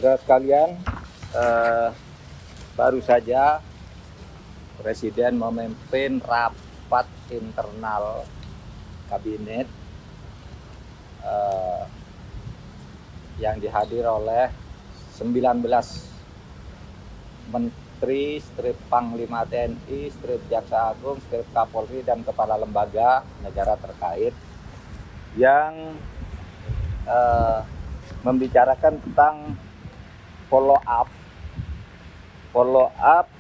Saudara sekalian, baru saja Presiden memimpin rapat internal kabinet yang dihadir oleh 19 Menteri, Strip Panglima TNI, Strip Jaksa Agung, Strip Kapolri, dan Kepala Lembaga Negara terkait yang membicarakan tentang follow up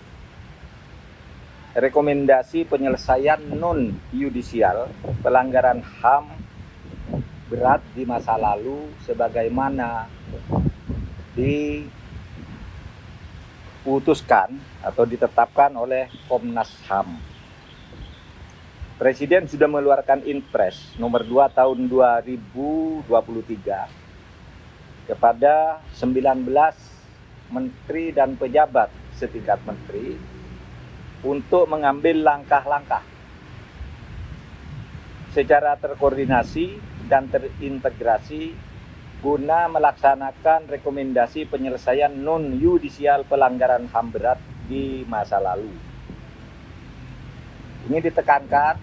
rekomendasi penyelesaian non-yudisial pelanggaran HAM berat di masa lalu sebagaimana diputuskan atau ditetapkan oleh Komnas HAM. Presiden sudah mengeluarkan Inpres nomor 2 tahun 2023 kepada 19 menteri dan pejabat setingkat menteri untuk mengambil langkah-langkah secara terkoordinasi dan terintegrasi guna melaksanakan rekomendasi penyelesaian non-yudisial pelanggaran HAM berat di masa lalu. Ini ditekankan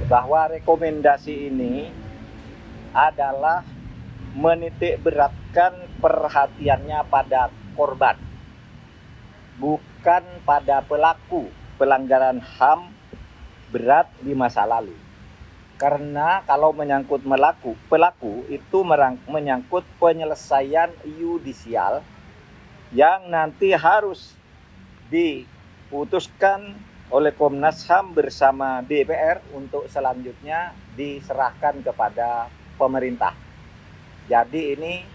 bahwa rekomendasi ini adalah menitik beratkan perhatiannya pada korban, bukan pada pelaku pelanggaran HAM berat di masa lalu. Karena kalau menyangkut pelaku itu menyangkut penyelesaian yudisial yang nanti harus diputuskan oleh Komnas HAM bersama DPR untuk selanjutnya diserahkan kepada pemerintah. Jadi ini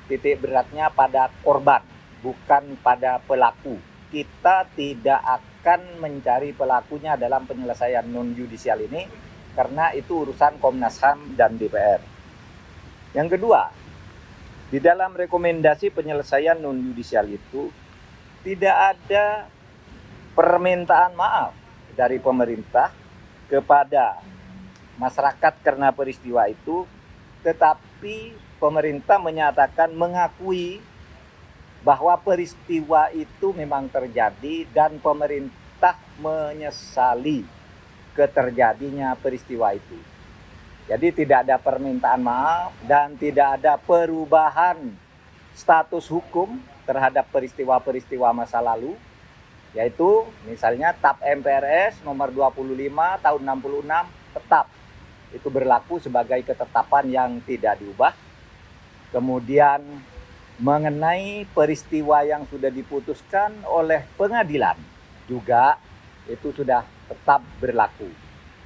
titik beratnya pada korban, bukan pada pelaku. Kita tidak akan mencari pelakunya dalam penyelesaian non-yudisial ini, karena itu urusan Komnas HAM dan DPR. Yang kedua, di dalam rekomendasi penyelesaian non-yudisial itu tidak ada permintaan maaf dari pemerintah kepada masyarakat karena peristiwa itu, tetapi pemerintah menyatakan mengakui bahwa peristiwa itu memang terjadi dan pemerintah menyesali keterjadinya peristiwa itu. Jadi tidak ada permintaan maaf dan tidak ada perubahan status hukum terhadap peristiwa-peristiwa masa lalu, yaitu misalnya TAP MPRS nomor 25 tahun 66 tetap itu berlaku sebagai ketetapan yang tidak diubah. Kemudian mengenai peristiwa yang sudah diputuskan oleh pengadilan juga itu sudah tetap berlaku.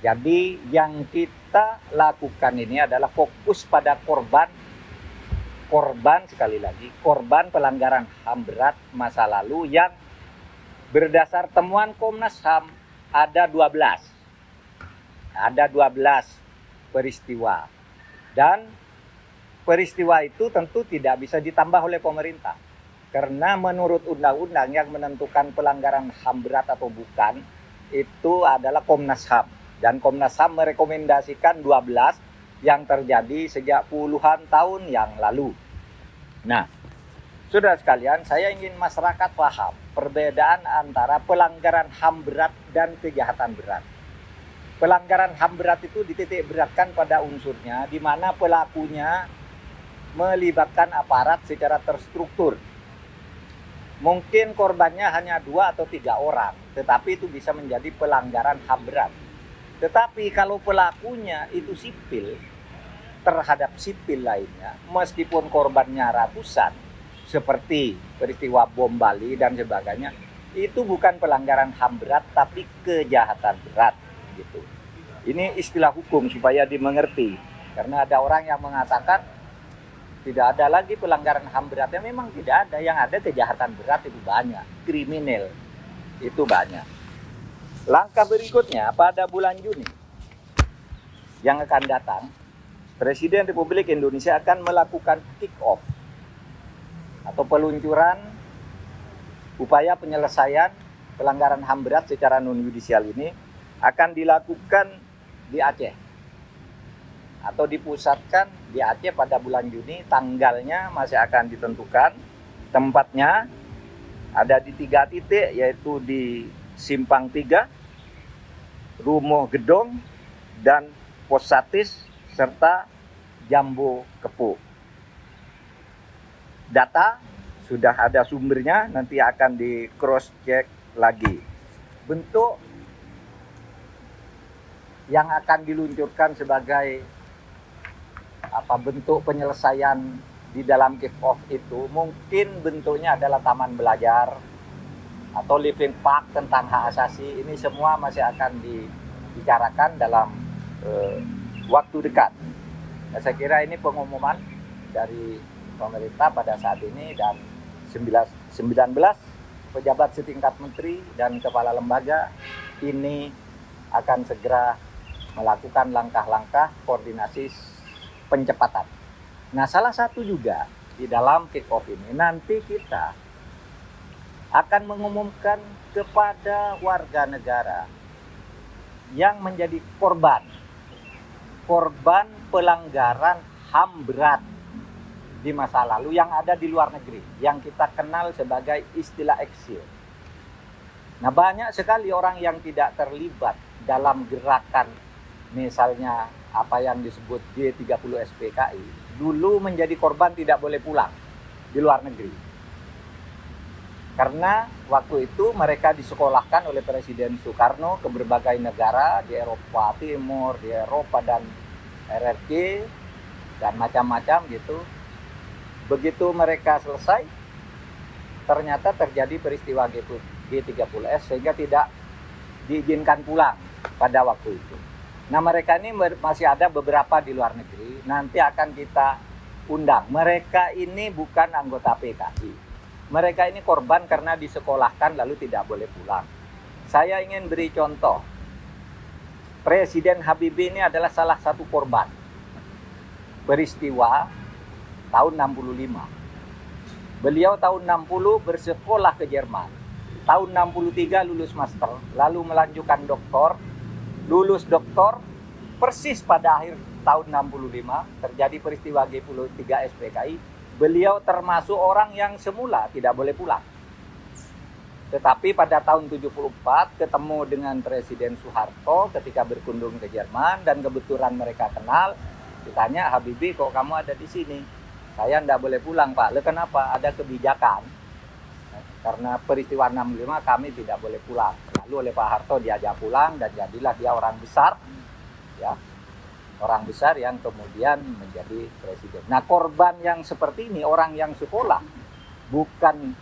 Jadi yang kita lakukan ini adalah fokus pada korban sekali lagi, korban pelanggaran HAM berat masa lalu yang berdasar temuan Komnas HAM ada 12 peristiwa. Dan peristiwa itu tentu tidak bisa ditambah oleh pemerintah. Karena menurut undang-undang yang menentukan pelanggaran HAM berat atau bukan, itu adalah Komnas HAM. Dan Komnas HAM merekomendasikan 12 yang terjadi sejak puluhan tahun yang lalu. Nah, saudara sekalian, saya ingin masyarakat paham perbedaan antara pelanggaran HAM berat dan kejahatan berat. Pelanggaran HAM berat itu dititik beratkan pada unsurnya di mana pelakunya melibatkan aparat secara terstruktur. Mungkin korbannya hanya 2 atau 3 orang, tetapi itu bisa menjadi pelanggaran HAM berat. Tetapi kalau pelakunya itu sipil, terhadap sipil lainnya, meskipun korbannya ratusan, seperti peristiwa bom Bali dan sebagainya, itu bukan pelanggaran HAM berat, tapi kejahatan berat. Gitu. Ini istilah hukum supaya dimengerti, karena ada orang yang mengatakan tidak ada lagi pelanggaran HAM berat. Ya memang tidak ada, yang ada kejahatan berat itu banyak, kriminal itu banyak. Langkah berikutnya pada bulan Juni yang akan datang, Presiden Republik Indonesia akan melakukan kick-off atau peluncuran upaya penyelesaian pelanggaran HAM berat secara non-yudisial ini akan dilakukan di Aceh atau dipusatkan di Aceh pada bulan Juni. Tanggalnya masih akan ditentukan Tempatnya ada di 3 titik, yaitu di Simpang 3, Rumo Gedong, dan Pos Satis, serta Jambu Kepu. Data sudah ada sumbernya, nanti akan di cross check lagi. Bentuk yang akan diluncurkan sebagai bentuk penyelesaian di dalam kick off itu mungkin bentuknya adalah taman belajar atau living park tentang hak asasi. Ini semua masih akan dibicarakan dalam waktu dekat. Nah, saya kira ini pengumuman dari pemerintah pada saat ini, dan 19 pejabat setingkat menteri dan kepala lembaga ini akan segera melakukan langkah-langkah koordinasi pencepatan. Nah, salah satu juga di dalam kick off ini nanti kita akan mengumumkan kepada warga negara yang menjadi korban pelanggaran HAM berat di masa lalu yang ada di luar negeri, yang kita kenal sebagai istilah eksil. Nah, banyak sekali orang yang tidak terlibat dalam gerakan, misalnya apa yang disebut G30 SPKI, dulu menjadi korban tidak boleh pulang di luar negeri. Karena waktu itu mereka disekolahkan oleh Presiden Soekarno ke berbagai negara di Eropa Timur, di Eropa dan RRQ, dan macam-macam gitu. Begitu mereka selesai, ternyata terjadi peristiwa G30S sehingga tidak diizinkan pulang pada waktu itu. Nah, mereka ini masih ada beberapa di luar negeri, nanti akan kita undang. Mereka ini bukan anggota PKI. Mereka ini korban karena disekolahkan lalu tidak boleh pulang. Saya ingin beri contoh. Presiden Habibie ini adalah salah satu korban peristiwa tahun 65. Beliau tahun 60 bersekolah ke Jerman. Tahun 63 lulus master, lalu melanjutkan doktor. Lulus doktor, persis pada akhir tahun 65 terjadi peristiwa G30 SPKI. Beliau termasuk orang yang semula tidak boleh pulang. Tetapi pada tahun 74 ketemu dengan Presiden Soeharto ketika berkunjung ke Jerman, dan kebetulan mereka kenal. Ditanya, Habibie, kok kamu ada di sini? Saya tidak boleh pulang, Pak. Lalu kenapa? Ada kebijakan. Karena peristiwa 65 kami tidak boleh pulang. Lalu oleh Pak Harto diajak pulang, dan jadilah dia orang besar, ya, orang besar yang kemudian menjadi presiden. Nah, korban yang seperti ini, orang yang sekolah, bukan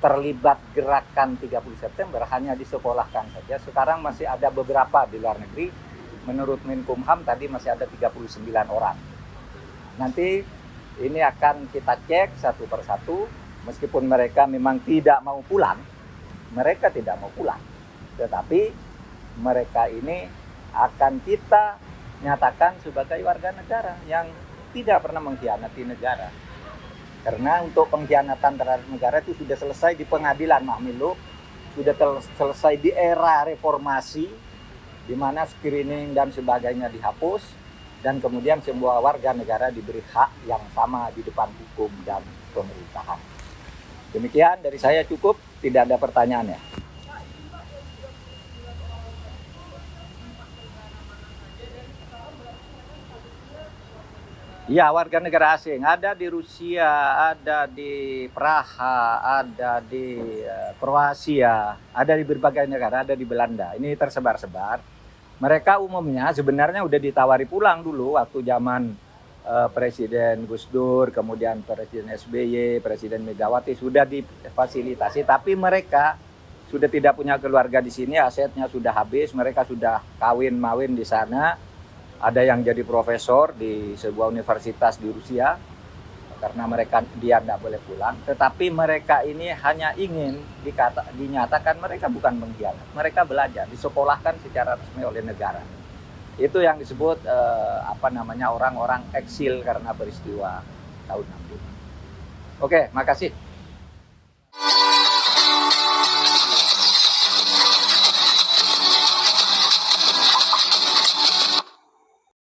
terlibat gerakan 30 September, hanya disekolahkan saja. Sekarang masih ada beberapa di luar negeri. Menurut Menkumham tadi masih ada 39 orang. Nanti ini akan kita cek satu persatu. Meskipun mereka memang tidak mau pulang, mereka tidak mau pulang. Tetapi mereka ini akan kita nyatakan sebagai warga negara yang tidak pernah mengkhianati negara. Karena untuk pengkhianatan terhadap negara itu sudah selesai di pengadilan Mahmiluk, sudah selesai di era reformasi, di mana screening dan sebagainya dihapus, dan kemudian semua warga negara diberi hak yang sama di depan hukum dan pemerintahan. Demikian dari saya, cukup, tidak ada pertanyaan ya. Ya, warga negara asing ada di Rusia, ada di Praha, ada di Kroasia, ada di berbagai negara, ada di Belanda. Ini tersebar-sebar. Mereka umumnya sebenarnya udah ditawari pulang dulu waktu zaman Presiden Gus Dur, kemudian Presiden SBY, Presiden Megawati, sudah difasilitasi, tapi mereka sudah tidak punya keluarga di sini, asetnya sudah habis, mereka sudah kawin-mawin di sana. Ada yang jadi profesor di sebuah universitas di Rusia, karena dia tidak boleh pulang. Tetapi mereka ini hanya ingin dinyatakan mereka bukan pengkhianat, mereka belajar, disekolahkan secara resmi oleh negara. Itu yang disebut orang-orang eksil karena peristiwa tahun 60. Oke, makasih.